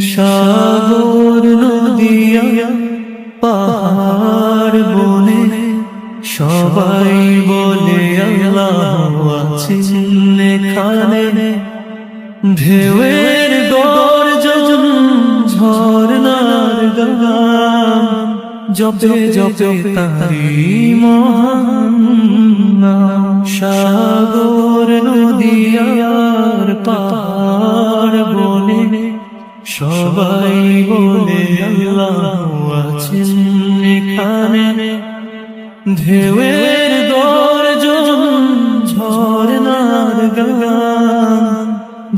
সাগর নদিয়া পাহাড় বনে সবাই বলে আল্লাহ আছেন এখানে। ঢেউয়ের গর্জন ঝরনার গান জপে জপে তারি মহান নাম। সাগর নদিয়ার পাহাড় বনে সবাই বলে আল্লাহ আছেন এখানে। ঢেউয়ের গর্জন ঝরনার গান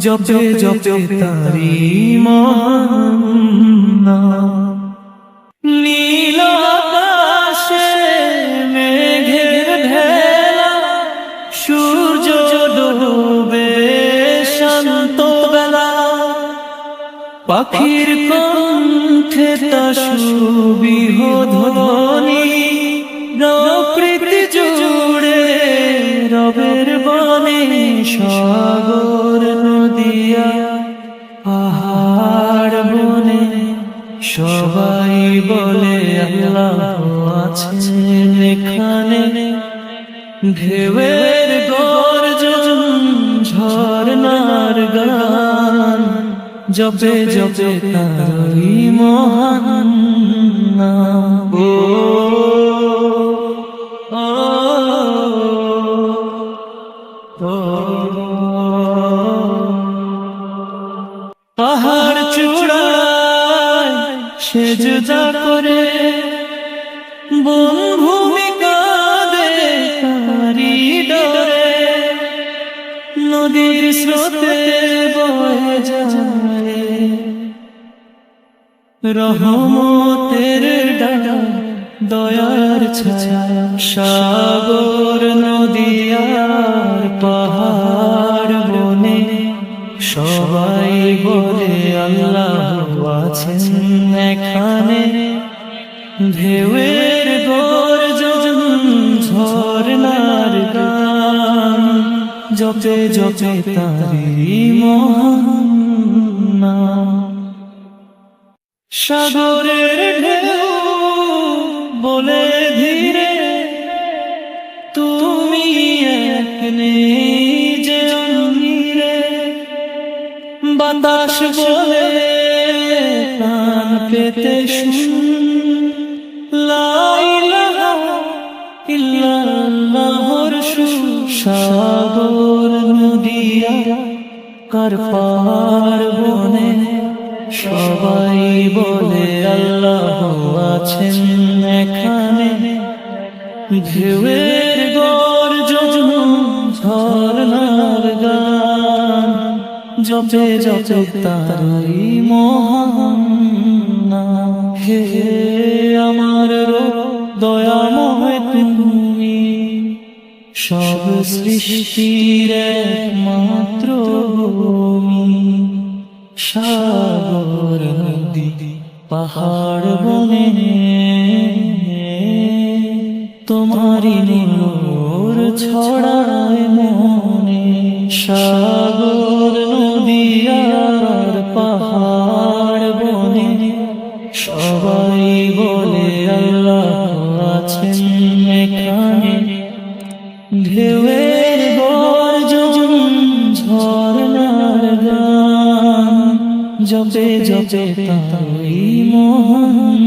জপে জপে তারি মহান নাম। নীল আকাশে মেঘের ভেলা সূর্য ডোবে শান্ত বেলা। পাখির কণ্ঠে তা সুবিহধ্বনি প্রকৃতি জুড়ে রবের বনে। সাগর নদিয়া পাহাড় বনে সবাই বলে আল্লাহ আছেন এখানে। ঢেউয়ের গর্জন ঝরনার গান জপে জপে তারি মহান নাম। পাহাড় চূড়ায় সেজদা করে বনভূমি কাঁদে তারি ডরে। নদীর স্রোতে বয়ে যায় রহমতের ডানা দয়ার ছায়া। সাগর নদিয়ার পাহাড় বনে সবাই বলে আল্লাহ আছেন এখানে। ঢেউয়ের গর্জন ঝরনার গান জপে জপে তারি মহান নাম। সাগরের ঢেউ বলে ধীরে তুমি এক নেই যে অন্যিরে। বাতাস বলে প্রাণ পেতে শুন লা ইলাহা ইল্লাল্লাহর সুর। সাগর নদিয়া কার পাহাড় বনে সবাই বলে আল্লাহ আছেন এখানে। ঢেউয়ের গর্জন ঝরনার গান জপে জপে তারি মহান নাম। হে আমার দয়াময় তুমি সব সৃষ্টির একমাত্র ভূমি। সাগর নদী পাহাড় বনে তোমারি নূর ছড়ায় মনে। সাগর নদিয়ার পাহাড় বনে সবাই বলে আল্লাহ আছেন এখানে। ঢেউয়ের গর্জন ঝরনার গান জপে জপে তারি মহান